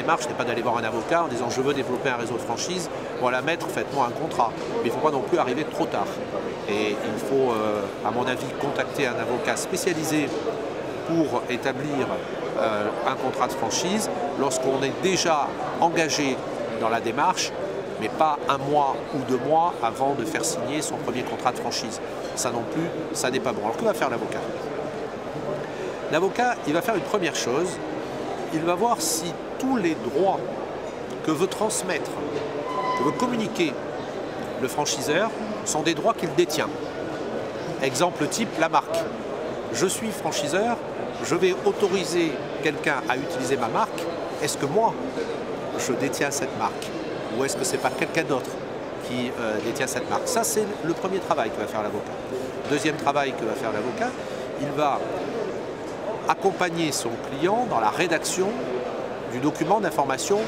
démarche n'est pas d'aller voir un avocat en disant je veux développer un réseau de franchise, voilà, mettre, faites-moi un contrat. Mais il ne faut pas non plus arriver trop tard. Et il faut, à mon avis, contacter un avocat spécialisé pour établir un contrat de franchise lorsqu'on est déjà engagé dans la démarche, mais pas un mois ou 2 mois avant de faire signer son premier contrat de franchise. Ça non plus, ça n'est pas bon. Alors que va faire l'avocat? L'avocat, il va faire une première chose, il va voir si tous les droits que veut transmettre, que veut communiquer le franchiseur sont des droits qu'il détient. Exemple type, la marque. Je suis franchiseur, je vais autoriser quelqu'un à utiliser ma marque. Est-ce que moi, je détiens cette marque? Ou est-ce que ce n'est pas quelqu'un d'autre qui détient cette marque? Ça, c'est le premier travail que va faire l'avocat. Deuxième travail que va faire l'avocat, il va accompagner son client dans la rédaction du document d'information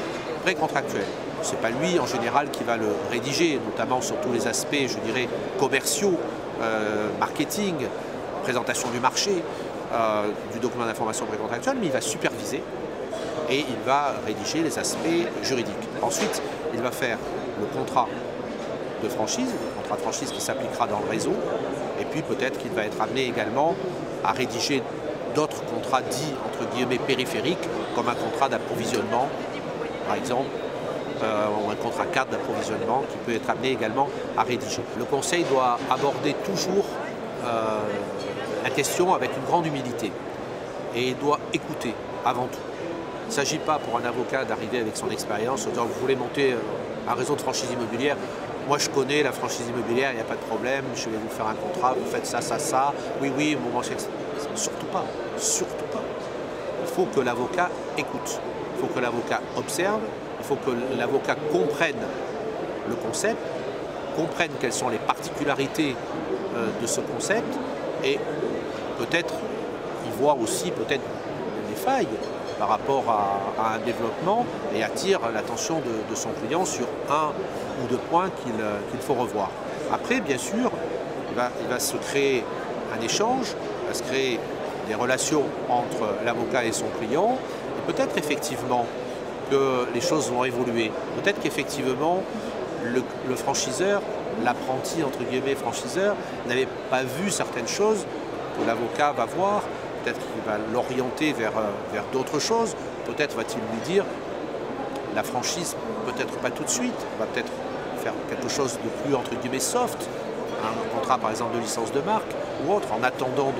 précontractuelle. Ce n'est pas lui, en général, qui va le rédiger, notamment sur tous les aspects, je dirais, commerciaux, marketing, présentation du marché, du document d'information précontractuelle, mais il va superviser et il va rédiger les aspects juridiques. Ensuite, il va faire le contrat de franchise, le contrat de franchise qui s'appliquera dans le réseau, et puis peut-être qu'il va être amené également à rédiger d'autres contrats dits, entre guillemets, périphériques, comme un contrat d'approvisionnement, par exemple, ou un contrat cadre d'approvisionnement qui peut être amené également à rédiger. Le conseil doit aborder toujours la question avec une grande humilité et il doit écouter avant tout. Il ne s'agit pas pour un avocat d'arriver avec son expérience en disant vous voulez monter un réseau de franchise immobilière, moi je connais la franchise immobilière, il n'y a pas de problème, je vais vous faire un contrat, vous faites ça, ça, ça, oui, mon marché, surtout pas, surtout pas. Il faut que l'avocat écoute, il faut que l'avocat observe, il faut que l'avocat comprenne le concept, comprenne quelles sont les particularités de ce concept et peut-être y voir aussi peut-être des failles par rapport à un développement et attire l'attention de son client sur un ou 2 points qu'il faut revoir. Après, bien sûr, il va se créer un échange, il va se créer des relations entre l'avocat et son client, et peut-être effectivement que les choses vont évoluer. Peut-être qu'effectivement, le franchiseur, l'apprenti entre guillemets franchiseur, n'avait pas vu certaines choses que l'avocat va voir. Peut-être qu'il va l'orienter vers d'autres choses. Peut-être va-t-il lui dire la franchise, peut-être pas tout de suite, on va peut-être faire quelque chose de plus entre guillemets soft, un contrat par exemple de licence de marque ou autre, en attendant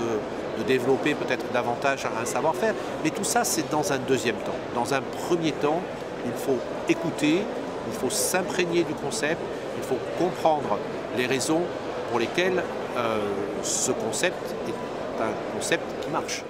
de développer peut-être davantage un savoir-faire. Mais tout ça, c'est dans un deuxième temps. Dans un premier temps, il faut écouter, il faut s'imprégner du concept, il faut comprendre les raisons pour lesquelles ce concept est un concept qui marche.